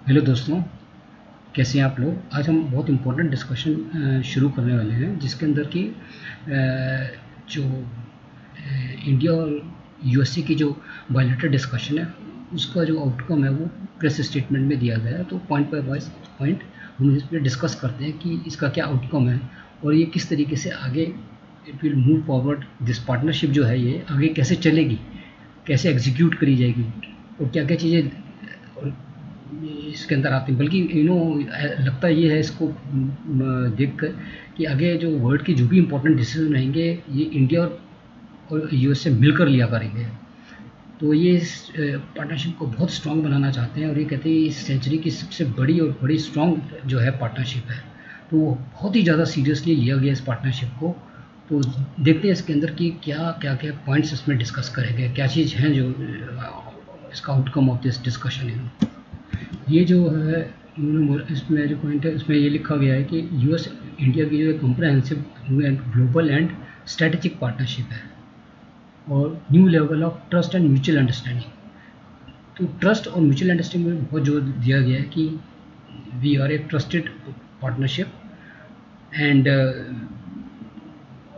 Hello दोस्तों, कैसे हैं आप लोग। आज हम बहुत इम्पोर्टेंट डिस्कशन शुरू करने वाले हैं, जिसके अंदर की जो इंडिया और यूएसए की जो बायलैटरल डिस्कशन है, उसका जो आउटकम है वो प्रेस स्टेटमेंट में दिया गया है। तो पॉइंट बाय पॉइंट हम इस पर डिस्कस करते हैं कि इसका क्या आउटकम है और ये किस तरीके से आगे it will move forward. This partnership जो है ये आगे कैसे चलेगी, कैसे एग्जीक्यूट करी जाएगी और क्या क्या चीज़ें इसके अंदर आते हैं। बल्कि लगता ये है इसको देख कर कि आगे जो वर्ल्ड की जो भी इम्पोर्टेंट डिसीजन रहेंगे ये इंडिया और यूएस से मिलकर लिया करेंगे। तो ये इस पार्टनरशिप को बहुत स्ट्रॉन्ग बनाना चाहते हैं और ये कहते हैं इस सेंचुरी की सबसे बड़ी और बड़ी स्ट्रॉन्ग जो है पार्टनरशिप है। तो बहुत ही ज़्यादा सीरियसली लिया गया इस पार्टनरशिप को। तो देखते हैं इसके अंदर की क्या क्या क्या पॉइंट्स इसमें डिस्कस करेंगे, क्या चीज़ हैं जो इसका आउटकम ऑफ दिस डिस्कशन है। ये जो है इसमें जो पॉइंट है इसमें ये लिखा गया है कि यूएस इंडिया की जो comprehensive global and strategic partnership है और new level of trust and mutual understanding. तो ट्रस्ट और म्यूचुअल अंडरस्टैंडिंग में बहुत जोर दिया गया है कि we are a trusted partnership and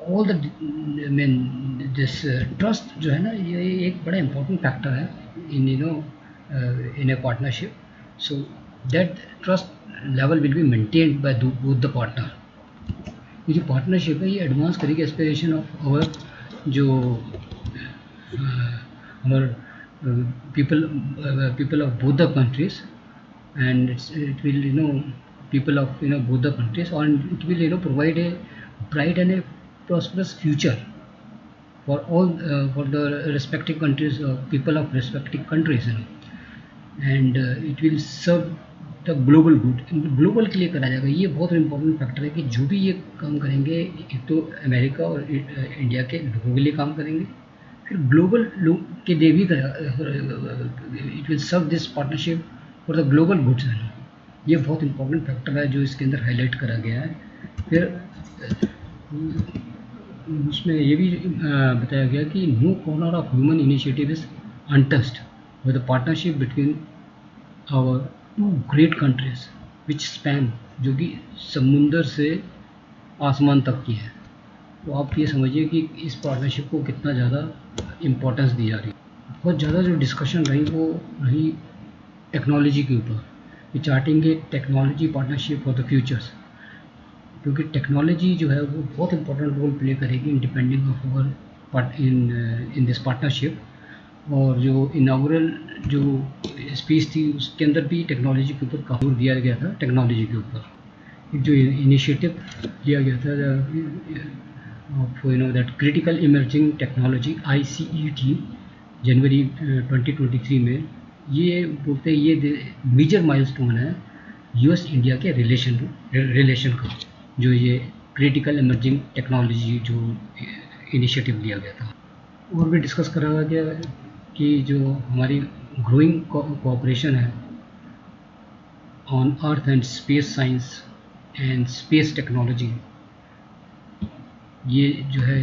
all the mean this trust जो है ना, ये एक बड़ा इंपॉर्टेंट फैक्टर है in in a partnership. So that trust level will be maintained by both the partner. ये जो पार्टनरशिप है ये एडवांस करेगी एस्पिरेशन ऑफ आवर जो our people of both the countries, and it will people of both the countries, and it will provide a bright and a prosperous future for all for the respective countries, people of respective countries, and it will serve the global good. Global के लिए करा जाएगा। ये बहुत important factor है कि जो भी ये काम करेंगे, एक तो अमेरिका और इंडिया के लोगों के लिए काम करेंगे, फिर ग्लोबल लोग के लिए भी it will serve this partnership for the global goods. ये बहुत इंपॉर्टेंट फैक्टर है जो इसके अंदर हाईलाइट करा गया है। फिर उसमें ये भी बताया गया कि no corner of human initiative is untouched with the partnership between our two great countries which span, जो कि समुंदर से आसमान तक की है। तो आप ये समझिए कि इस पार्टनरशिप को कितना ज़्यादा इम्पोर्टेंस दी जा रही है। बहुत ज़्यादा जो डिस्कशन रही वो रही टेक्नोलॉजी के ऊपर कि charting technology partnership for the futures, क्योंकि टेक्नोलॉजी जो है वो बहुत इंपॉर्टेंट रोल प्ले करेगी in depending of our in this partnership. और जो इनागुरल जो स्पीच थी उसके अंदर भी टेक्नोलॉजी के ऊपर काफ़ी जोर दिया गया था। टेक्नोलॉजी के ऊपर एक जो इनिशिएटिव लिया गया था of that critical emerging technology ICET जनवरी 2023 में, ये बोलते हैं ये मेजर माइलस्टोन है US इंडिया के रिलेशन का, जो ये क्रिटिकल इमर्जिंग टेक्नोलॉजी जो इनिशिएटिव लिया गया था। और भी डिस्कस करा गया कि जो हमारी ग्रोइंग कोऑपरेशन है on earth and space science and space technology, ये जो है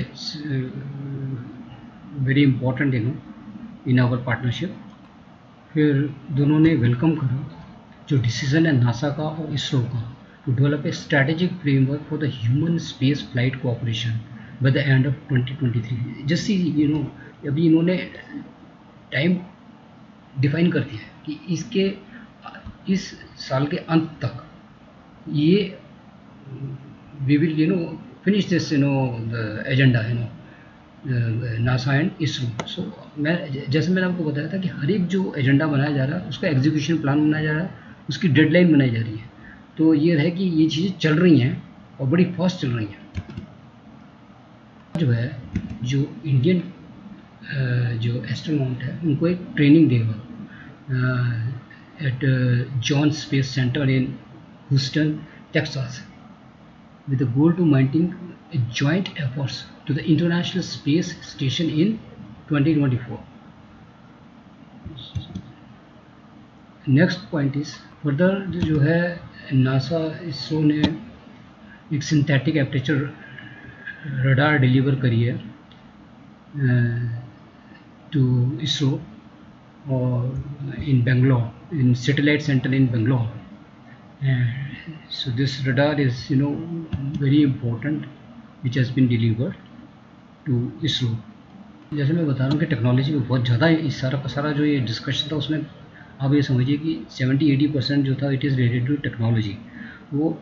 very important in our partnership. फिर दोनों ने वेलकम करा जो डिसीजन है नासा का और इसरो का to develop a strategic framework for the human space flight cooperation by the end of 2023। जैसे अभी इन्होंने टाइम डिफाइन कर दिया है कि इसके इस साल के अंत तक ये we will finish this the agenda NASA and ISRO. So मैं जैसे मैंने आपको बताया था कि हर एक जो एजेंडा बनाया जा रहा है उसका एग्जीक्यूशन प्लान बनाया जा रहा है, उसकी डेडलाइन बनाई जा रही है। तो ये रहे कि ये चीज़ें चल रही हैं और बड़ी फास्ट चल रही हैं। जो है जो इंडियन जो एस्ट्रोनॉट है उनको एक ट्रेनिंग देगा at John space centre in Houston Texas with the goal to mounting a joint efforts to the International Space Station in 2024. Next point is further जो है नासा इसरो ने एक सिंथेटिक एपर्चर रडार डिलीवर करी है to ISRO और इन Bangalore in satellite center in Bangalore. And so this radar is very important, which has been delivered to ISRO. जैसे मैं बता रहा हूँ कि टेक्नोलॉजी में बहुत ज़्यादा इस सारा का सारा जो ये डिस्कशन था उसमें आप ये समझिए कि 70-80% जो था it is related to technology. वो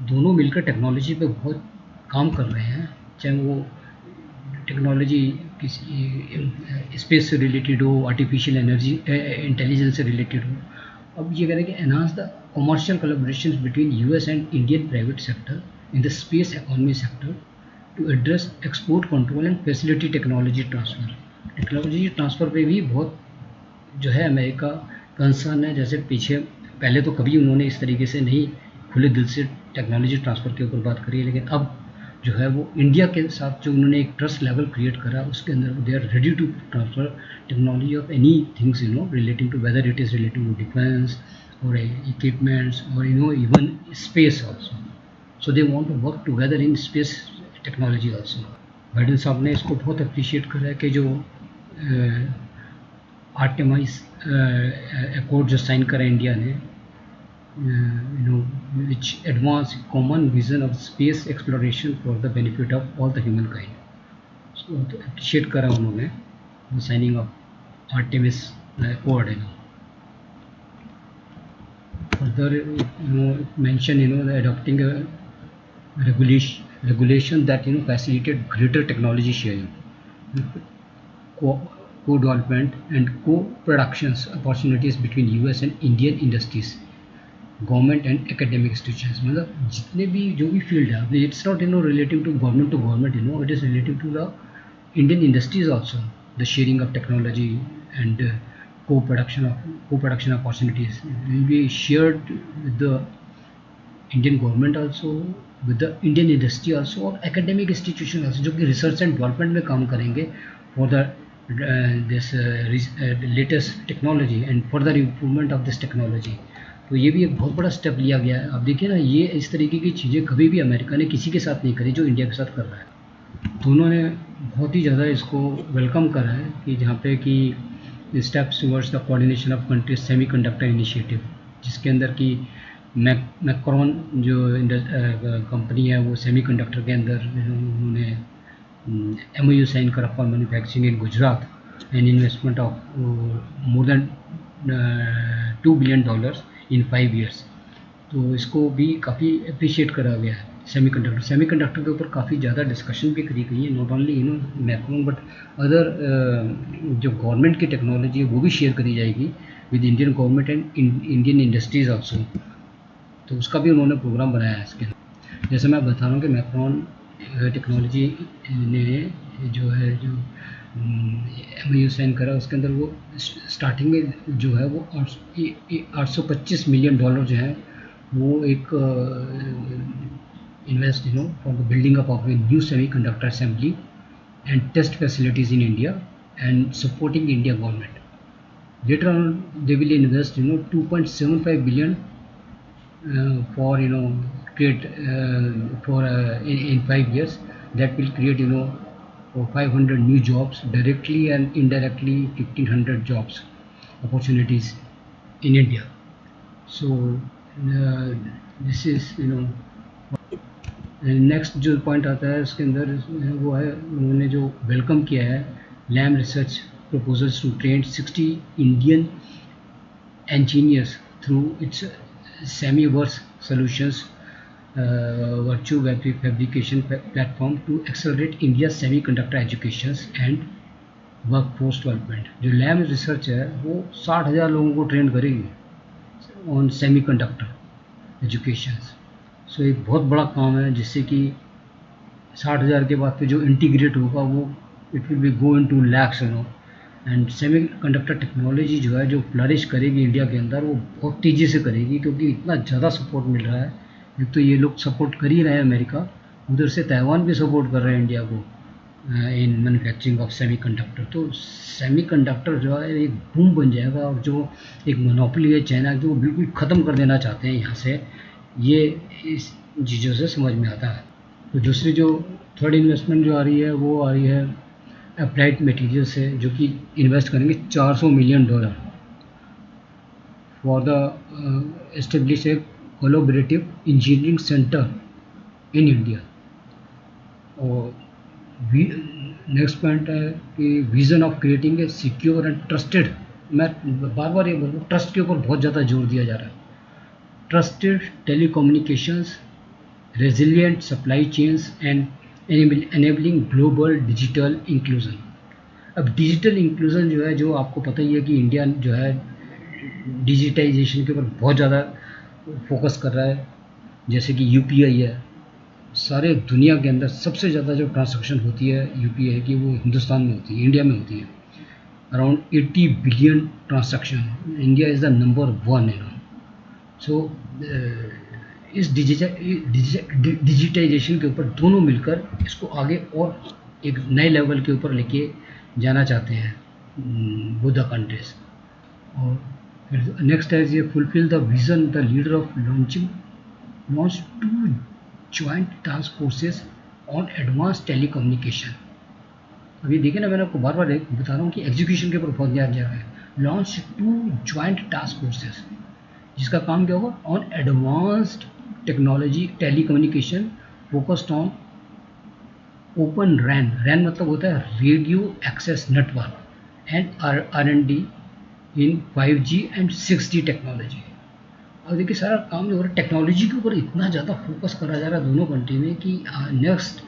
दोनों मिलकर टेक्नोलॉजी पे बहुत काम कर रहे हैं, चाहे वो टेक्नोलॉजी किसी स्पेस से रिलेटेड हो, आर्टिफिशियल एनर्जी इंटेलिजेंस से रिलेटेड हो। अब ये कह रहे हैं कि enhance the commercial collaboration between US and Indian private sector in the space economy sector to address export control and facility technology transfer. Technology transfer पे भी बहुत जो है अमेरिका कंसर्न है। जैसे पीछे पहले तो कभी उन्होंने इस तरीके से नहीं खुले दिल से टेक्नोलॉजी ट्रांसफ़र के ऊपर बात करी है, लेकिन अब जो है वो इंडिया के साथ जो उन्होंने एक ट्रस्ट लेवल क्रिएट करा उसके अंदर they are ready to transfer technology of any things relating to whether it is relating to defence और इक्विपमेंट्स और even space also. So they want to work together in space technology also. Biden साहब ने इसको बहुत appreciate करा है कि जो आर्टेमाइस अकॉर्ड जो साइन करा इंडिया ने, which advance common vision of space exploration for the benefit of all the humankind. So appreciate करा उन्होंने the signing of Artemis Accord. Further, mention the adopting a regulation that facilitate greater technology sharing, co-development and co-productions opportunities between US and Indian industries, government and academic institutions. मतलब जितने भी जो भी field है, it's not relative to government, it is relative to the Indian industries also, the sharing of technology and co-production opportunities will be shared with the Indian government also, with the Indian industry also और academic institution also, जो कि research and development में काम करेंगे for the this latest technology and further improvement of this technology. तो ये भी एक बहुत बड़ा स्टेप लिया गया है। अब देखिए ना, ये इस तरीके की चीज़ें कभी भी अमेरिका ने किसी के साथ नहीं करी जो इंडिया के साथ कर रहा है। तो उन्होंने बहुत ही ज़्यादा इसको वेलकम करा है कि जहाँ पे कि steps towards the coordination of countries semiconductor initiative, जिसके अंदर की मैक्रॉन जो कंपनी है वो सेमीकंडक्टर के अंदर उन्होंने MOU साइन करा for manufacturing in Gujarat and investment of more than $2 billion in 5 years. तो इसको भी काफ़ी अप्रिशिएट करा गया है। सेमीकंडक्टर के ऊपर काफ़ी ज़्यादा डिस्कशन भी करी गई है, not only Macron but other जो गवर्नमेंट की टेक्नोलॉजी है वो भी शेयर करी जाएगी with Indian government and Indian industries also. तो उसका भी उन्होंने प्रोग्राम बनाया है इसके अंदर। जैसे मैं बता रहा हूँ कि मैक्रोन टेक्नोलॉजी ने जो MOU साइन करा, उसके अंदर वो स्टार्टिंग में जो है वो $825 मिलियन जो है वो एक invest for the building up of a new semiconductor assembly and test facilities in India and supporting India government. Later on, they will invest 2.75 billion for create for in 5 years. That will create for 500 new jobs directly and indirectly, 1,500 jobs opportunities in India. So this is next जो point आता है उसके अंदर वो है उन्होंने जो welcome किया है Lam research proposals to train 60 Indian engineers through its Semiverse Solutions virtual fabrication platform to accelerate India's semiconductor education and workforce development। जो लैम रिसर्च है वो 60,000 लोगों को ट्रेन करेगी ऑन सेमीकंडक्टर एजुकेशन। सो एक बहुत बड़ा काम है जिससे कि 60,000 के बाद पे जो इंटीग्रेट होगा वो it will be go into labs and semiconductor technology जो है जो फ्लरिश करेगी इंडिया के अंदर वो बहुत तेज़ी से करेगी, क्योंकि इतना ज़्यादा सपोर्ट मिल रहा है। एक तो ये लोग सपोर्ट कर ही रहे हैं अमेरिका, उधर से ताइवान भी सपोर्ट कर रहे हैं इंडिया को इन मैन्युफैक्चरिंग ऑफ सेमीकंडक्टर। तो सेमीकंडक्टर जो है एक बूम बन जाएगा और जो एक मोनोपोली है चाइना की वो बिल्कुल ख़त्म कर देना चाहते हैं यहाँ से, ये इस चीज़ों से समझ में आता है। तो दूसरी जो थर्ड इन्वेस्टमेंट जो आ रही है वो आ रही है अप्लाइड मटेरियल से, जो कि इन्वेस्ट करेंगे $400 million. for the establish a collaborative engineering center in India. और नेक्स्ट पॉइंट है कि vision of creating a secure and trusted, मैं बार बार ये बोल रहा हूँ, ट्रस्ट के ऊपर बहुत ज़्यादा जोर दिया जा रहा है। Trusted telecommunications, resilient supply chains and enabling global digital inclusion। अब डिजिटल इंक्लूजन जो है, जो आपको पता ही है कि इंडिया जो है डिजिटाइजेशन के ऊपर बहुत ज़्यादा फोकस कर रहा है। जैसे कि यूपीआई है, सारे दुनिया के अंदर सबसे ज़्यादा जो ट्रांजैक्शन होती है यूपीआई की वो हिंदुस्तान में होती है, इंडिया में होती है। Around 80 billion transaction, India is the number 1 है। सो इस डिजिटाइजेशन के ऊपर दोनों मिलकर इसको आगे और एक नए लेवल के ऊपर लेके जाना चाहते हैं बोथ द कंट्रीज। और फिर नेक्स्ट है ये fulfil the vision the leader of launch 2 joint task forces on advance telecommunication. अभी देखिए ना, मैंने आपको बार बार बता रहा हूँ कि एग्जीक्यूशन के ऊपर बहुत ध्यान दिया है। लॉन्च 2 जॉइंट टास्क फोर्सेस, जिसका काम क्या होगा, on advanced technology telecommunication focused on open RAN. RAN मतलब होता है radio access network and R&D in 5G and 6G technology. अब देखिए सारा काम जो हो रहा है टेक्नोलॉजी के ऊपर इतना ज़्यादा फोकस करा जा रहा है दोनों कंट्री में कि नेक्स्ट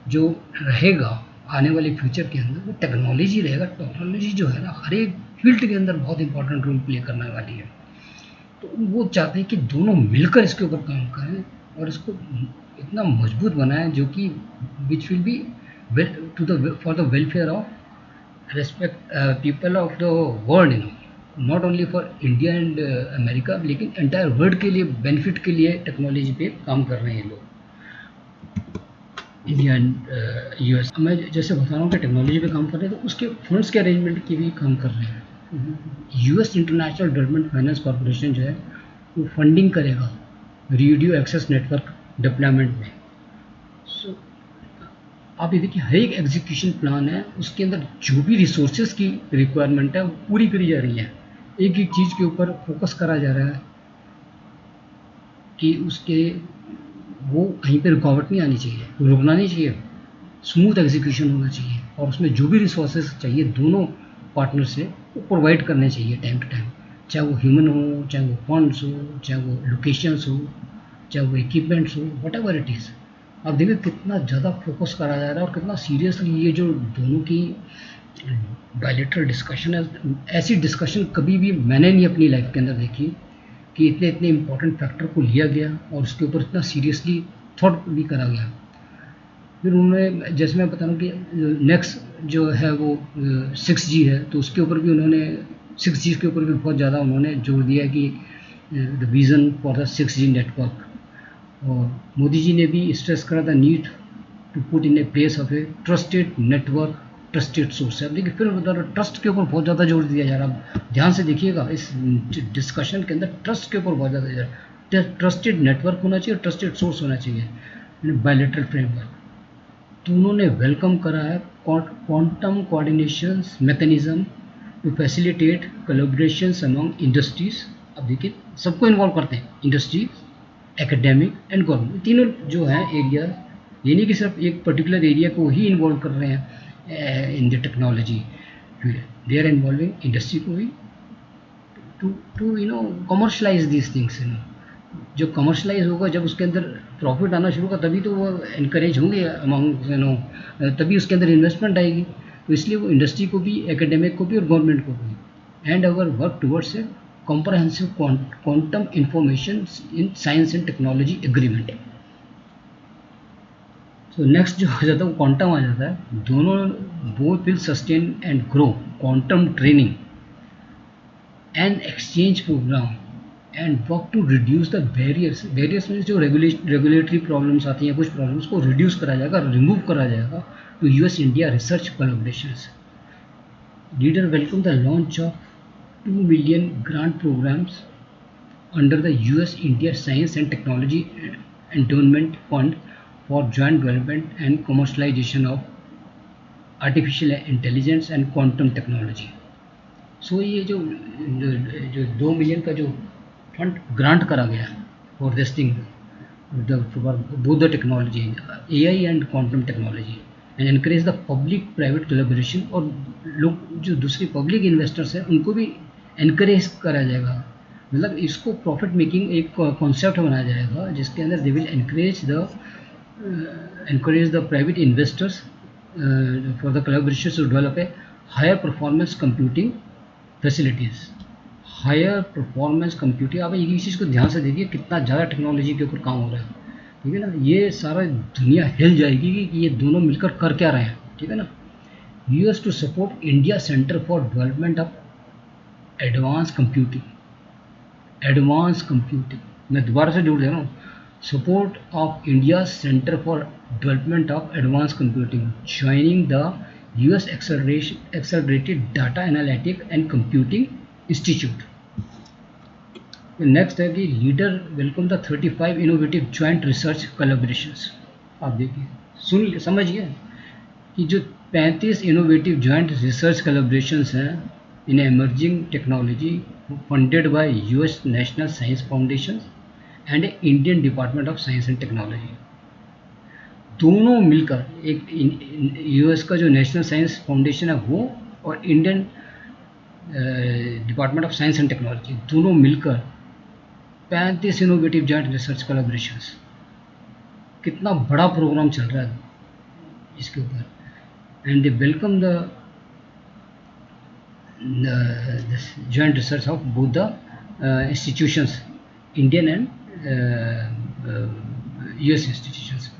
जो रहेगा आने वाले फ्यूचर के अंदर वो टेक्नोलॉजी रहेगा। टेक्नोलॉजी जो है ना हर एक फील्ड के अंदर बहुत इंपॉर्टेंट रोल प्ले करने वाली है। तो वो चाहते हैं कि दोनों मिलकर इसके ऊपर काम करें और इसको इतना मजबूत बनाएं जो कि which will be to the for the welfare of respect people of the world, not only for India and America, लेकिन एंटायर वर्ल्ड के लिए बेनिफिट के लिए टेक्नोलॉजी पे काम कर रहे हैं लोग, इंडिया एंड यूएस। मैं जैसे बता रहा हूँ कि टेक्नोलॉजी पे काम कर रहे हैं तो उसके फंड्स के अरेंजमेंट की भी काम कर रहे हैं। US international development finance corporation जो है वो फंडिंग करेगा रेडियो एक्सेस नेटवर्क डेवलपमेंट में। सो आप ये देखिए हर एक एग्जीक्यूशन प्लान है उसके अंदर जो भी रिसोर्सेज की रिक्वायरमेंट है वो पूरी करी जा रही है। एक एक चीज़ के ऊपर फोकस करा जा रहा है कि उसके वो कहीं पे रुकावट नहीं आनी चाहिए, रुकना नहीं चाहिए, स्मूथ एग्जीक्यूशन होना चाहिए और उसमें जो भी रिसोर्सेज चाहिए दोनों पार्टनर से वो प्रोवाइड करने चाहिए टाइम टू टाइम, चाहे वो ह्यूमन हो, चाहे वो फंड्स हो, चाहे वो लोकेशंस हो, चाहे वो इक्विपमेंट्स हो, वट एवर इट इज़। अब देखिए कितना ज़्यादा फोकस करा जा रहा है और कितना सीरियसली ये जो दोनों की बायलैटरल डिस्कशन है, ऐसी डिस्कशन कभी भी मैंने नहीं अपनी लाइफ के अंदर देखी कि इतने इतने इंपॉर्टेंट फैक्टर को लिया गया और उसके ऊपर इतना सीरियसली थॉट भी करा गया। फिर उन्होंने जैसे मैं बता रहा हूँ कि नेक्स्ट जो है वो 6G है, तो उसके ऊपर भी उन्होंने 6G के ऊपर भी बहुत ज़्यादा उन्होंने जोर दिया कि the vision for the 6G network. और मोदी जी ने भी स्ट्रेस करा the need to put in a place of a trusted network trusted source है। अब देखिए फिर बता रहा ट्रस्ट के ऊपर बहुत ज़्यादा जोर दिया जा रहा है। ध्यान से देखिएगा इस डिस्कशन के अंदर ट्रस्ट के ऊपर बहुत ज़्यादा जा रहा है। ट्रस्टेड नेटवर्क होना चाहिए, ट्रस्टेड सोर्स होना चाहिए बायलैटरल फ्रेमवर्क। तो उन्होंने वेलकम करा है quantum coordination mechanism to facilitate collaborations among industries. अब देखिए सबको इन्वॉल्व करते हैं, इंडस्ट्री, एकेडमिक एंड गवर्नमेंट, तीनों जो हैं एरिया, ये नहीं कि सिर्फ एक पर्टिकुलर एरिया को ही इन्वॉल्व कर रहे हैं in the technology, they are involving industry को भी टू कमर्शलाइज दिस थिंग्स। जो कमर्शलाइज होगा जब उसके अंदर प्रॉफिट आना शुरू होगा तभी तो वो इनकरेज होंगे अमंग तभी उसके अंदर इन्वेस्टमेंट आएगी। तो इसलिए वो इंडस्ट्री को भी, एकेडमिक को भी और गवर्नमेंट को भी। And our work towards a comprehensive quantum information in science and technology agreement. तो नेक्स्ट जो आ जाता है वो क्वांटम आ जाता है। दोनों both will sustain and grow quantum training and exchange programme and work to reduce the barriers. Barriers means जो regulatory problems आती हैं, कुछ प्रॉब्लम्स को रिड्यूस करा जाएगा, रिमूव करा जाएगा to US India research collaborations. Leader welcome the launch of 2 million grant programmes under the US India science and technology endowment fund for joint development and commercialisation of artificial intelligence and quantum technology. So ये जो 2 million का जो fund grant करा गया for this thing, both the technology, AI and quantum technology, and encourage the public private collaboration, और लोग जो दूसरे पब्लिक इन्वेस्टर्स हैं उनको भी encourage करा जाएगा, मतलब इसको प्रॉफिट मेकिंग एक कॉन्सेप्ट बनाया जाएगा जिसके अंदर they will encourage the private investors for the collaboration to develop a higher performance computing facilities. Higher performance computing, आप एक चीज़ को ध्यान से देखिए कितना ज़्यादा टेक्नोलॉजी के ऊपर काम हो रहा है, ठीक है ना। ये सारा दुनिया हिल जाएगी कि ये दोनों मिलकर कर क्या रहे हैं, ठीक है ना। US to support India centre for development of advance computing, मैं दोबारा से जोड़ दे रहा हूँ, support of India centre for development of advance computing, joining the US accelerated data analytic and computing institute. Next है कि leader welcome the 35 innovative joint research collaborations. आप देखिए, सुन समझिए कि जो 35 इनोवेटिव ज्वाइंट रिसर्च कोलैबोरेशंस हैं in emerging technology funded by US National Science Foundation and Indian Department of Science and Technology, दोनों मिलकर, एक यूएस का जो नेशनल साइंस फाउंडेशन है वो और Indian Department of Science and Technology, दोनों मिलकर 35 इनोवेटिव जॉइंट रिसर्च कोलैबोरेशंस, कितना बड़ा प्रोग्राम चल रहा है इसके ऊपर। And they welcome the joint research of both the institutions, Indian and US institutions.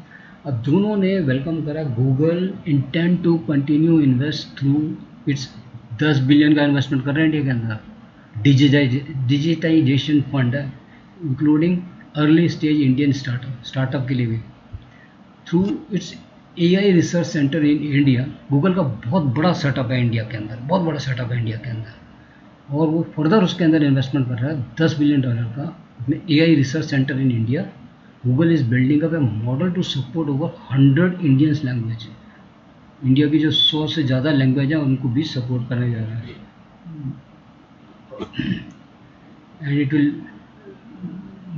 अब दोनों ने वेलकम करा। Google intend to continue invest through its 10 billion का इन्वेस्टमेंट कर रहे हैं इंडिया के अंदर, डिजिटाइजेशन फंड है, including early stage Indian startup के लिए भी, through its AI research centre in India. Google का बहुत बड़ा सेटअप है इंडिया के अंदर, बहुत बड़ा सेटअप है इंडिया के अंदर, और वो फर्दर उसके अंदर इन्वेस्टमेंट कर रहा है $10 बिलियन का AI research centre in India. Google is building up a model to support over 100 Indian language. India की जो 100 से ज़्यादा लैंग्वेज है उनको भी सपोर्ट करने जा रहा है। And it will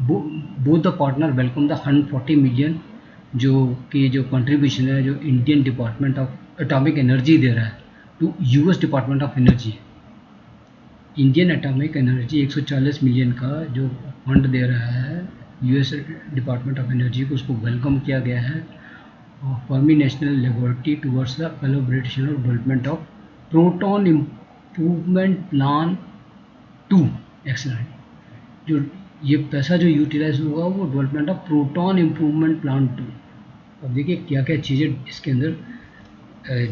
both the partner welcome the 140 million जो कंट्रीब्यूशन है जो Indian Department of Atomic Energy दे रहा है to US Department of Energy. Indian atomic energy 140 million का जो फंड दे रहा है यूएस डिपार्टमेंट ऑफ एनर्जी को, उसको वेलकम किया गया है। Fermi National Laboratory towards the collaboration और development of proton improvement plan 2 excellent. जो ये पैसा जो यूटिलाइज होगा वो development of proton improvement plan 2। अब देखिए क्या क्या चीज़ें इसके अंदर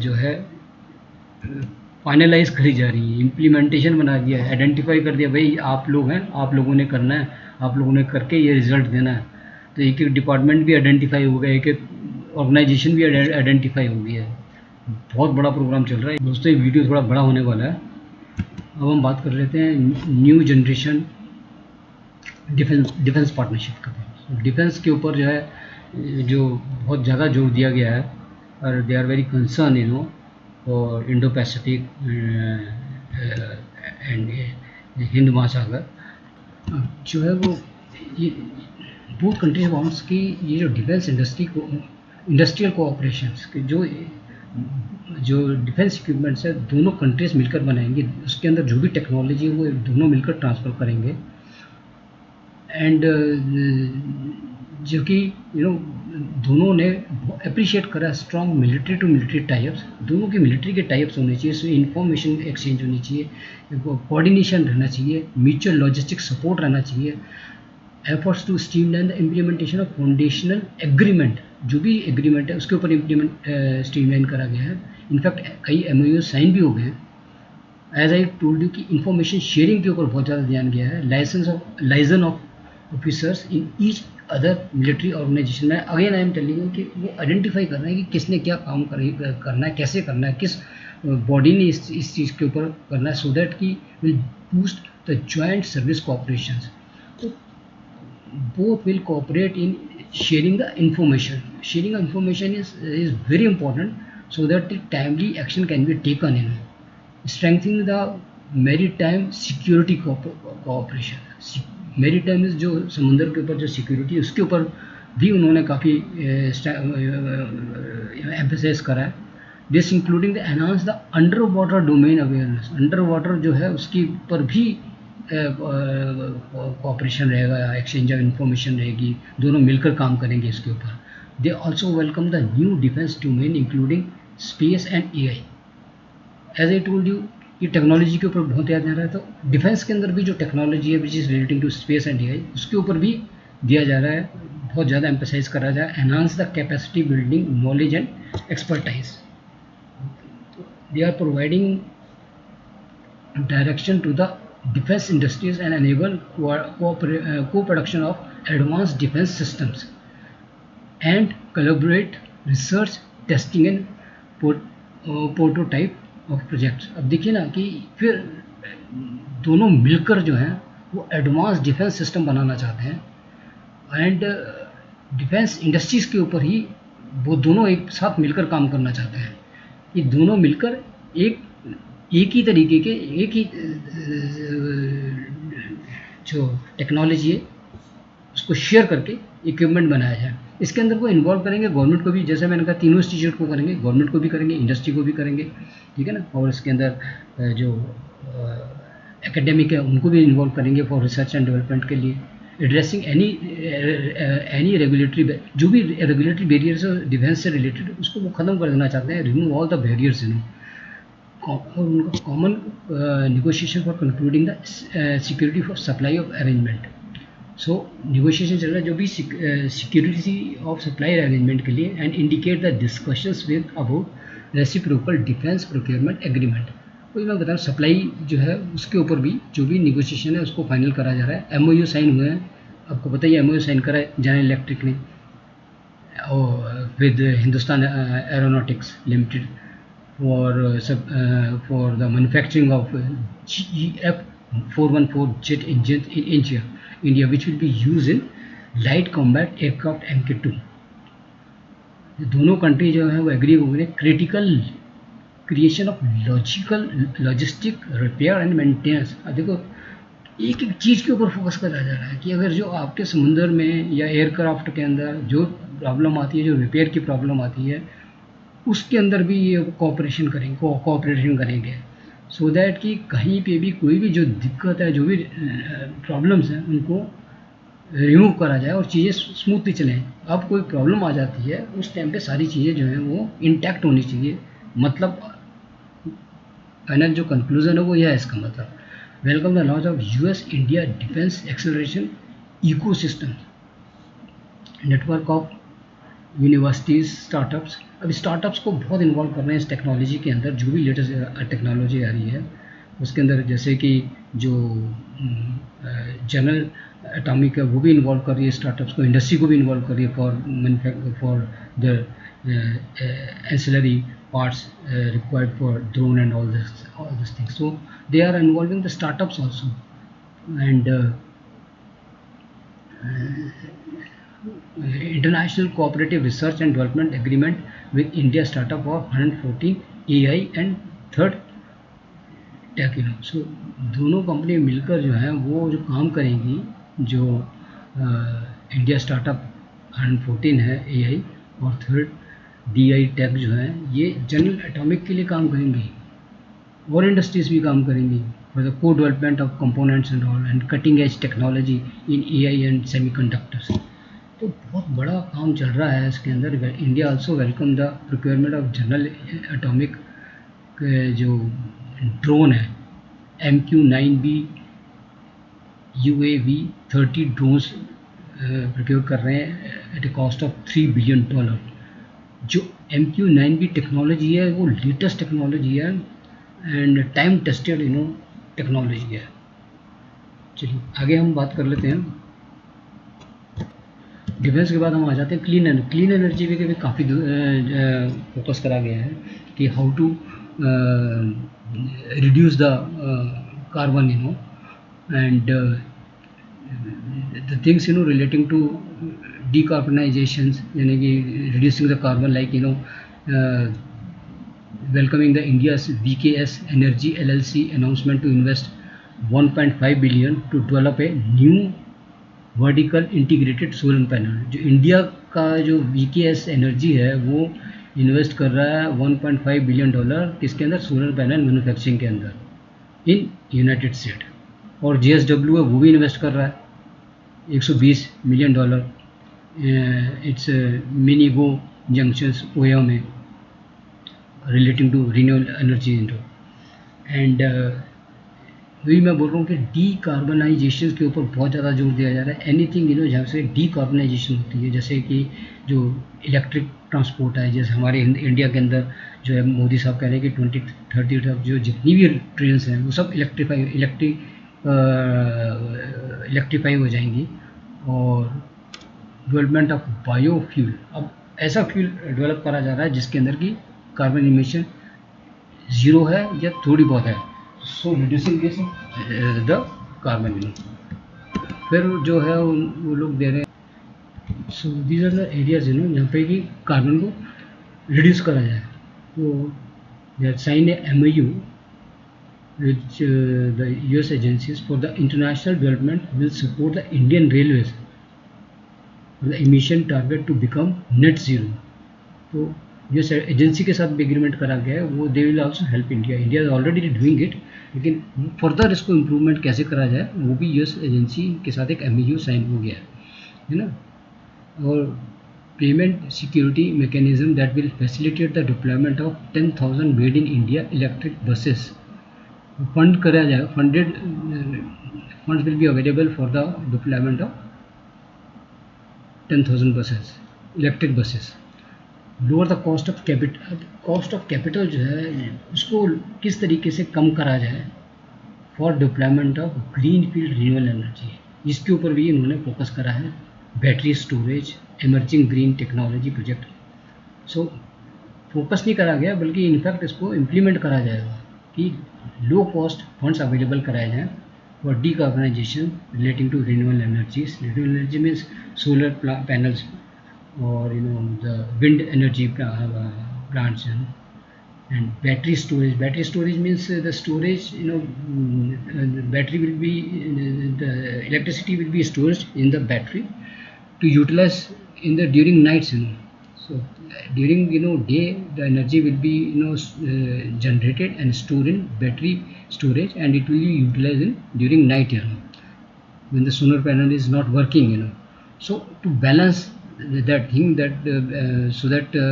जो है फाइनलाइज करी जा रही है, इम्प्लीमेंटेशन बना दिया है, आइडेंटिफाई कर दिया, भाई आप लोग हैं, आप लोगों ने करना है, आप लोगों ने करके ये रिजल्ट देना है। तो एक एक डिपार्टमेंट भी आइडेंटिफाई हो गया, एक एक ऑर्गेनाइजेशन भी आइडेंटिफाई हो गई है। बहुत बड़ा प्रोग्राम चल रहा है दोस्तों, ये वीडियो थोड़ा बड़ा होने वाला है। अब हम बात कर लेते हैं न्यू जनरेशन डिफेंस पार्टनरशिप का। डिफेंस के ऊपर जो है जो बहुत ज़्यादा जोर दिया गया है, और दे आर वेरी कंसर्न और इंडो पैसिफिक एंड हिंद महासागर जो है वो ये बोथ कंट्रीज वांट्स की ये जो डिफेंस इंडस्ट्रियल कोऑपरेशंस के जो डिफेंस इक्विपमेंट्स है दोनों कंट्रीज मिलकर बनाएंगे, उसके अंदर जो भी टेक्नोलॉजी है वो दोनों मिलकर ट्रांसफ़र करेंगे। एंड जो कि दोनों ने अप्रिशिएट करा strong military to military types, दोनों की मिलिट्री के टाइप्स होने चाहिए, इसमें इंफॉर्मेशन एक्सचेंज होनी चाहिए, कोऑर्डिनेशन रहना चाहिए, म्यूचुअल लॉजिस्टिक सपोर्ट रहना चाहिए, efforts to streamline the implementation of foundational agreement, जो भी एग्रीमेंट है उसके ऊपर स्ट्रीमलाइन करा गया है। इनफैक्ट कई MOU साइन भी हो गए। एज आई टोल्ड यू कि इंफॉर्मेशन शेयरिंग के ऊपर बहुत ज़्यादा ध्यान गया है। Liaison of officers in each other military organisation में, again I am telling you कि वो आइडेंटिफाई करना है कि किसने क्या काम करना है, कैसे करना है, किस बॉडी ने इस चीज़ के ऊपर करना है, सो दैट कि will boost the joint service cooperations. तो both will cooperate in sharing the information. Sharing of information is very important so that the timely action can be taken in strengthening the मेरी time security cooperation, मेरी time जो समुद्र के ऊपर जो security है उसके ऊपर भी उन्होंने काफ़ी एम्फेसाइज करा है। This including the enhance the under water domain awareness, under water जो है उसके ऊपर भी कोऑपरेशन रहेगा, एक्सचेंज ऑफ इंफॉर्मेशन रहेगी, दोनों मिलकर काम करेंगे इसके ऊपर। They also welcome the new defence domain including space and AI। As I told you, ये टेक्नोलॉजी के ऊपर बहुत ध्यान दे रहा है, तो डिफेंस के अंदर भी जो टेक्नोलॉजी है which is relating to space and AI उसके ऊपर भी दिया जा रहा है, बहुत ज़्यादा एम्फेसाइज करा जा रहा है। Enhance the capacity building knowledge and expertise, they are providing direction to the defense industries and enable co-production of advanced defense systems and collaborate research testing and prototype of projects. अब देखिए ना कि फिर दोनों मिलकर जो हैं वो एडवांस डिफेंस सिस्टम बनाना चाहते हैं एंड डिफेंस इंडस्ट्रीज़ के ऊपर ही वो दोनों एक साथ मिलकर काम करना चाहते हैं। ये दोनों मिलकर एक ही तरीके के एक ही जो टेक्नोलॉजी है उसको शेयर करके इक्विपमेंट बनाया जाए। इसके अंदर वो इन्वॉल्व करेंगे गवर्नमेंट को भी, जैसे मैंने कहा तीनों इंस्टीट्यूट को करेंगे, गवर्नमेंट को भी करेंगे, इंडस्ट्री को भी करेंगे, ठीक है ना। और इसके अंदर जो एकेडमिक है उनको भी इन्वॉल्व करेंगे फॉर रिसर्च एंड डेवलपमेंट के लिए। एड्रेसिंग एनी रेगुलेटरी, जो भी रेगुलेटरी बैरियर्स है डिफेंस से रिलेटेड उसको वो ख़त्म कर देना चाहते हैं, रिमूव ऑल द बैरियर्स इन। और उनका common negotiation for concluding the security for supply of arrangement. So negotiation चल रहा है जो भी सिक्योरिटी ऑफ सप्लाई अरेंजमेंट के लिए and indicate the discussions with about reciprocal defence procurement agreement. वही मैं बता रहा हूँ, सप्लाई जो है उसके ऊपर भी जो भी निगोशिएशन है उसको फाइनल करा जा रहा है। MOU साइन हुए हैं, आपको पता ही MOU साइन करा है जनरल इलेक्ट्रिक ने और with Hindustan aeronautics limited for the manufacturing of GEF 414 jet engines in India, which will be used in light combat aircraft Mk2। दोनों कंट्री जो है वो एग्री हो गए critical creation of logistic repair and maintenance. अब देखो एक एक चीज़ के ऊपर फोकस करा जा रहा है कि अगर जो आपके समुद्र में या एयरक्राफ्ट के अंदर जो प्रॉब्लम आती है, जो रिपेयर की प्रॉब्लम आती है, उसके अंदर भी ये कोऑपरेशन करेंगे सो दैट कि कहीं पे भी कोई भी जो दिक्कत है, जो भी प्रॉब्लम्स हैं उनको रिमूव करा जाए और चीज़ें स्मूथली चलें। अब कोई प्रॉब्लम आ जाती है उस टाइम पे सारी चीज़ें जो हैं वो इंटैक्ट होनी चाहिए। मतलब फाइनल जो कंक्लूजन है वो यह है इसका मतलब। Welcome the launch of US India defence acceleration ecosystem network of universities startups. अब स्टार्टअप्स को बहुत इन्वॉल्व कर रहे हैं इस टेक्नोलॉजी के अंदर, जो भी लेटेस्ट टेक्नोलॉजी आ रही है उसके अंदर, जैसे कि जो जनरल एटॉमिक है वो भी इन्वॉल्व कर रही है स्टार्टअप्स को, इंडस्ट्री को भी इन्वॉल्व कर रही है for the ancillary parts required for drone and all this things. So they are involving the startups also and International Cooperative Research and Development Agreement with India Startup of 114 AI and third टेकिनो। So दोनों company मिलकर जो है वो जो काम करेंगी, जो इंडिया स्टार्टअप 114 है AI और थर्ड DI टेक जो है ये जनरल एटॉमिक के लिए काम करेंगी और इंडस्ट्रीज भी काम करेंगी for the co development of components and all and cutting edge technology in AI and semiconductors. तो बहुत बड़ा काम चल रहा है इसके अंदर। India also welcome the procurement of general atomic जो ड्रोन है MQ-9B UAV 30 ड्रोन्स प्रोक्योर कर रहे हैं at a cost of $3 billion. जो MQ-9B टेक्नोलॉजी है वो लेटेस्ट टेक्नोलॉजी है एंड टाइम टेस्टेड टेक्नोलॉजी है। चलिए आगे हम बात कर लेते हैं। डिफेंस के बाद हम आ जाते हैं क्लीन एनर्जी पे भी काफ़ी फोकस करा गया है कि how to reduce the carbon and the things relating to decarbonisation, यानी कि reducing the carbon like welcoming the India's VKS Energy LLC announcement to invest 1.5 billion to develop a new vertical integrated solar panel. जो India का जो VKS energy है वो invest कर रहा है 1.5 बिलियन डॉलर किसके अंदर, सोलर पैनल मैन्युफैक्चरिंग के अंदर इन यूनाइटेड स्टेट। और जेएसडब्ल्यू है वो भी इन्वेस्ट कर रहा है 120 मिलियन डॉलर इट्स मिनीगो जंक्शंस ओयो में relating to renewable energy and वही मैं बोल रहा हूँ कि डीकार्बनाइजेशन के ऊपर बहुत ज़्यादा जोर दिया जा रहा है। एनीथिंग जहाँ से डीकार्बनाइजेशन होती है, जैसे कि जो इलेक्ट्रिक ट्रांसपोर्ट है, जैसे हमारे इंडिया के अंदर जो है मोदी साहब कह रहे हैं कि 2030 तक जो जितनी भी ट्रेन हैं वो सब इलेक्ट्रीफाई हो जाएंगी। और डेवलपमेंट ऑफ बायोफ्यूल, अब ऐसा फ्यूल डेवलप करा जा रहा है जिसके अंदर की कार्बन इमिशन ज़ीरो है या थोड़ी बहुत है, so reducing this the carbon. फिर जो है वो लोग दे रहे हैं, so these are the areas जहाँ पे कि कार्बन को रिड्यूस करा जाए। तो they sign a MOU which the US agencies for the international development will support the Indian railways for the emission target to become net zero। तो US agency के साथ भी एग्रीमेंट करा गया है, वो they will also help India. India is already doing it, लेकिन further इसको इम्प्रूवमेंट कैसे करा जाए वो भी यूएस एजेंसी के साथ एक MOU साइन हो गया है ना। और payment security mechanism that will facilitate the deployment of 10,000 made in India electric buses fund करा जाए। Funds will be available for the deployment of 10,000 buses, electric buses. Lower the cost of capital, cost of capital जो है उसको किस तरीके से कम करा जाए for deployment of green field renewable energy, इसके ऊपर भी इन्होंने फोकस करा है। Battery storage, emerging green technology project, so focus नहीं करा गया बल्कि इनफैक्ट इसको इम्प्लीमेंट करा जाएगा कि लो कॉस्ट फंड्स अवेलेबल कराए जाएँ for decarbonisation relating to renewable energies. Renewable energy means solar panels or the wind energy plants, and battery storage. Battery storage means the storage, the battery will be the electricity will be stored in the battery to utilize in the during nights, so during day the energy will be generated and stored in battery storage, and it will be utilized during night, when the solar panel is not working, so to balance that thing, that so that the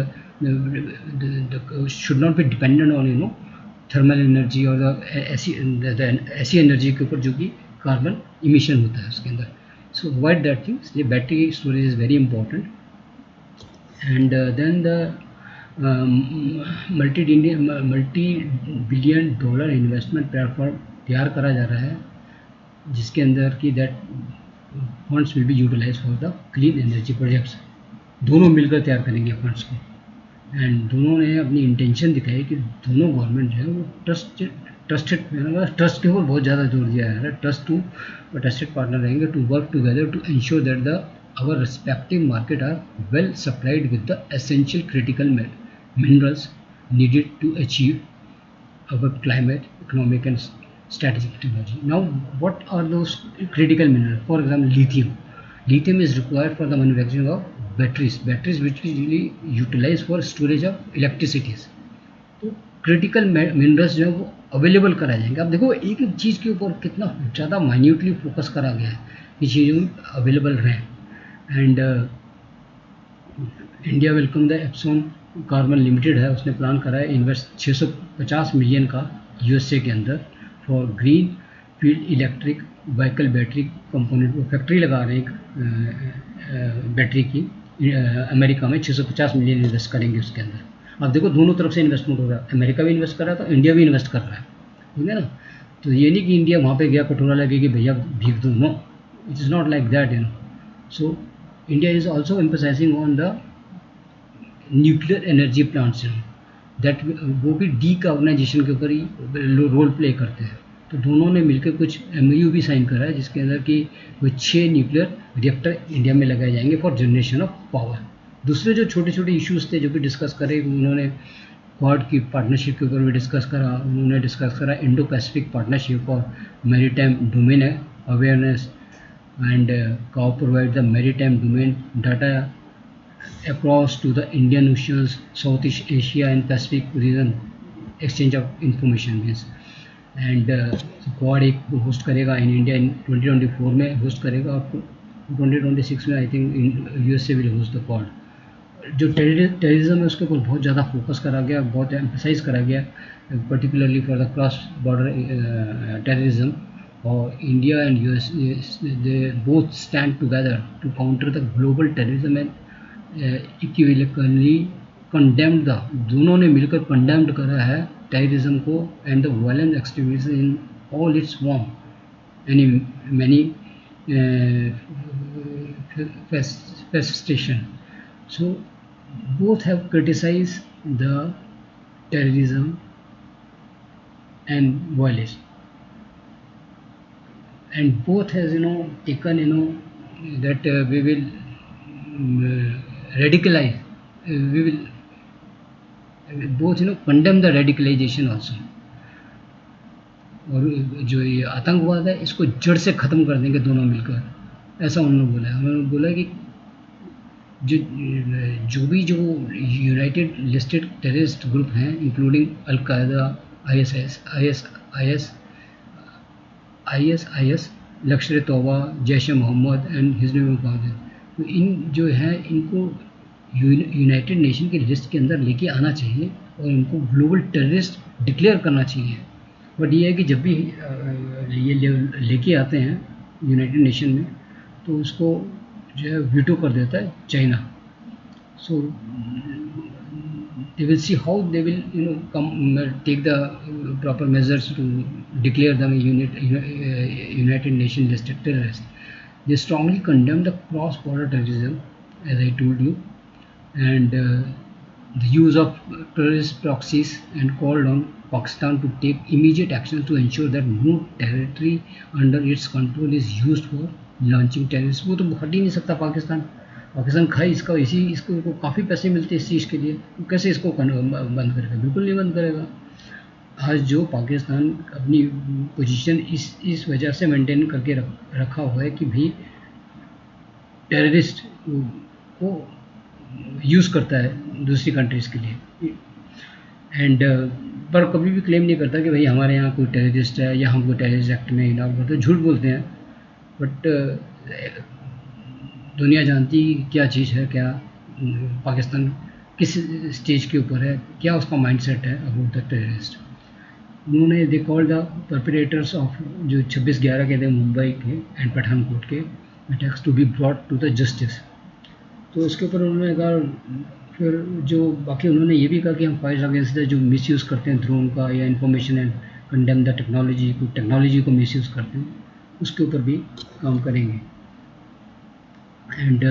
should not be dependent on thermal energy और ऐसी energy के ऊपर जो कि carbon emission होता है उसके अंदर। सो अवॉइड दैट थिंग्स, ये battery storage is very important. And then the multi billion dollar investment platform तैयार करा जा रहा है जिसके अंदर की that funds will be utilise for the clean energy projects. दोनों मिलकर तैयार करेंगे फंड्स को, एंड दोनों ने अपनी इंटेंशन दिखाई कि दोनों गवर्नमेंट जो है वो ट्रस्टेड ट्रस्ट के ऊपर बहुत ज़्यादा जोर दिया है। ट्रस्टेड पार्टनर रहेंगे to work together to ensure that the our respective market are well supplied with the essential critical minerals needed to achieve our climate, economic and strategic technology. Now, what are those critical minerals? For example, lithium. Lithium is required for the manufacturing of batteries which is really utilized for storage of electricity. तो critical minerals जो है वो available कराए जाएंगे। अब देखो एक एक चीज़ के ऊपर कितना ज़्यादा माइन्यूटली फोकस करा गया है कि चीज़ें अवेलेबल रहें। And India welcome the एप्सॉन carbon limited है, उसने प्लान करा है इन्वेस्ट 650 मिलियन का USA के अंदर for green field electric vehicle battery component. वो फैक्ट्री लगा रहे हैं बैटरी की अमेरिका में, 650 मिलियन इन्वेस्ट करेंगे उसके अंदर। अब देखो दोनों तरफ से इन्वेस्टमेंट हो रहा है, अमेरिका भी इन्वेस्ट कर रहा है तो इंडिया भी इन्वेस्ट कर रहा है, ठीक है ना। तो ये नहीं कि इंडिया वहाँ पे गया कटोरा लगे कि भैया भीग दो, no, it is not like that, so India is also emphasising on the nuclear energy plants, that वो भी डीकार्बनाइजेशन के ऊपर ही रोल प्ले करते हैं। तो दोनों ने मिलकर कुछ MOU भी साइन करा है जिसके अंदर कि कोई 6 न्यूक्लियर रिएक्टर इंडिया में लगाए जाएंगे फॉर जनरेशन ऑफ पावर। दूसरे जो छोटे छोटे इश्यूज़ थे जो कि डिस्कस करे उन्होंने क्वाड की पार्टनरशिप के ऊपर भी डिस्कस करा। उन्होंने डिस्कस करा इंडो पैसिफिक पार्टनरशिप और maritime domain awareness and provide the maritime domain data across to the Indian Oceans, Southeast Asia and Pacific region exchange of information means and quad एक host करेगा in India in 2024 में host करेगा और 2026 में I think USA will host the quad. जो terrorism है उसके ऊपर बहुत ज़्यादा फोकस करा गया, बहुत एम्फसाइज करा गया, particularly for the cross border terrorism. और India and US they both stand together to counter the global terrorism and equivalently condemned the, दोनों ने मिलकर कंडेम्ड करा है टेररिज्म को and the violent extremism in all its form any many manifestation. So both have criticized the terrorism and violence, and both has taken that we will radicalize, we will both condemn the radicalization also। और जो ये आतंकवाद है इसको जड़ से ख़त्म कर देंगे दोनों मिलकर, ऐसा उन्होंने बोला है। उन्होंने बोला कि जो भी जो यूनाइटेड लिस्टेड टेररिस्ट ग्रुप हैं इंक्लूडिंग अलकायदा, आईएस, लश्कर तौबा, जैश मोहम्मद एंड हिजबुल मुजाहिदीन, तो इन जो है इनको यूनाइटेड नेशन की लिस्ट के अंदर लेके आना चाहिए और इनको ग्लोबल टेररिस्ट डिक्लेयर करना चाहिए। बट ये है कि जब भी ये लेके आते हैं यूनाइटेड नेशन में तो उसको जो है वीटो कर देता है China. So they will see how they will take the proper measures to declare them United Nations listed terrorist. They strongly condemn the cross-border terrorism, as I told you, and the use of terrorist proxies, and called on Pakistan to take immediate action to ensure that no territory under its control is used for launching terrorists। वो तो हट ही नहीं सकता पाकिस्तान खाई इसका, इसको काफ़ी पैसे मिलते हैं इस चीज़ के लिए, कैसे इसको बंद करेगा? बिल्कुल नहीं बंद करेगा। आज जो पाकिस्तान अपनी पोजीशन इस वजह से मेंटेन करके रखा हुआ है कि भाई टेररिस्ट को यूज़ करता है दूसरी कंट्रीज़ के लिए, एंड पर कभी भी क्लेम नहीं करता कि भाई हमारे यहाँ कोई टेररिस्ट है या हमको टेररिस्ट एक्ट में इनाम करते, झूठ बोलते हैं। बट दुनिया जानती क्या चीज़ है, क्या पाकिस्तान किस स्टेज के ऊपर है, क्या उसका माइंडसेट है अबाउट द टेररिस्ट। उन्होंने they call the perpetrators of जो 26/11 के थे मुंबई के एंड पठानकोट के attacks to be brought to the justice. तो उसके ऊपर उन्होंने कहा, फिर जो बाकी उन्होंने ये भी कहा कि हम फाइट अगेंस्ट द जो मिसयूज़ करते हैं ड्रोन का या information and condemn the technology को मिसयूज़ करते हैं, उसके ऊपर भी काम करेंगे। एंड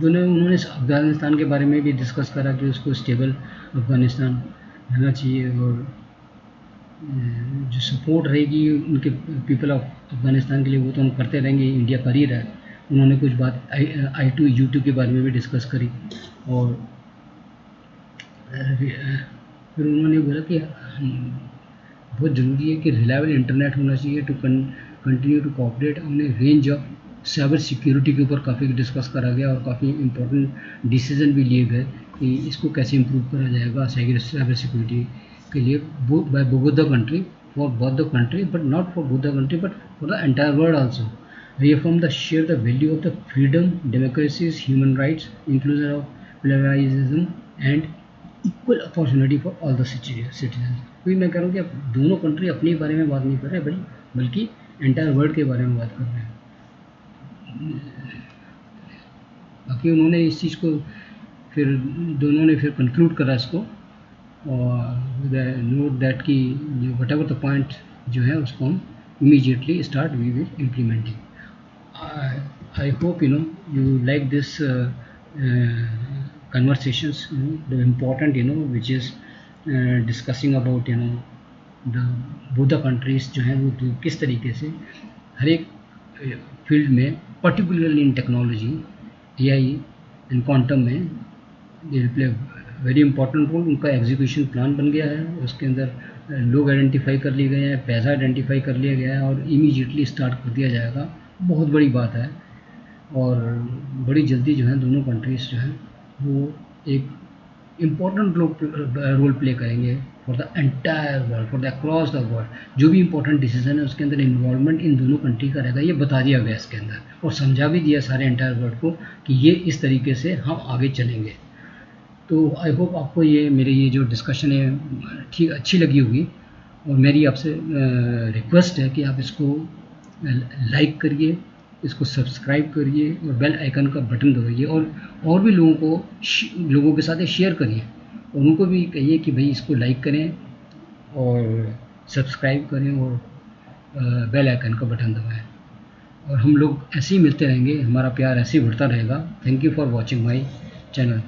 दोनों उन्होंने अफ़गानिस्तान के बारे में भी डिस्कस करा कि उसको स्टेबल अफ़गानिस्तान रहना चाहिए और जो सपोर्ट रहेगी उनके पीपल ऑफ अफ़गानिस्तान के लिए वो तो हम करते रहेंगे, इंडिया कर ही रहा है। उन्होंने कुछ बात I2U2 के बारे में भी डिस्कस करी और फिर उन्होंने बोला कि बहुत ज़रूरी है कि रिलायबल इंटरनेट होना चाहिए टू कंटिन्यू टू कोऑपरेट। हमने रेंज ऑफ साइबर सिक्योरिटी के ऊपर काफ़ी डिस्कस करा गया और काफ़ी इम्पोर्टेंट डिसीजन भी लिए गए कि इसको कैसे इम्प्रूव करा जाएगा साइबर सिक्योरिटी के लिए bye both the country, for both the country, but not for both the country but for the entire world also. reaffirm the share the value of the freedom, democracies, human rights, inclusion of pluralism and equal opportunity for all the citizens। तो मैं कह रहा हूँ कि अब दोनों country अपने बारे में बात नहीं कर रहे बल्कि एंटायर वर्ल्ड के बारे में बात कर रहे हैं। बाकी उन्होंने इस चीज़ को फिर दोनों ने फिर कंक्लूड करा इसको और नोट दैट कि वट एवर द पॉइंट जो है उसको हम immediately start we will implementing। I hope you like this conversations, the important which is discussing about the both the countries जो हैं वो किस तरीके से हर एक फील्ड में particularly in technology AI and quantum में they will play very important role, उनका एग्जीक्यूशन प्लान बन गया है, उसके अंदर लोग आइडेंटिफाई कर लिए गए हैं, पैसा आइडेंटिफाई कर लिया गया है और इमीडिएटली स्टार्ट कर दिया जाएगा। बहुत बड़ी बात है और बड़ी जल्दी जो है दोनों कंट्रीज़ जो हैं वो एक इम्पोर्टेंट रोल प्ले करेंगे for the entire world, for the across the world. जो भी इंपॉर्टेंट डिसीजन है उसके अंदर इन्वॉल्वमेंट इन दोनों कंट्री का रहेगा, ये बता दिया गया इसके अंदर और समझा भी दिया सारे एंटायर वर्ल्ड को कि ये इस तरीके से हम आगे चलेंगे। तो आई होप आपको ये मेरी ये जो डिस्कशन है ठीक अच्छी लगी होगी और मेरी आपसे रिक्वेस्ट है कि आप इसको लाइक करिए, इसको सब्सक्राइब करिए और बेल आइकन का बटन दबाइए और भी लोगों के साथ ये शेयर करिए और उनको भी कहिए कि भाई इसको लाइक करें और सब्सक्राइब करें और बेल आइकन का बटन दबाएं और हम लोग ऐसे ही मिलते रहेंगे, हमारा प्यार ऐसे ही बढ़ता रहेगा। Thank you for watching my channel.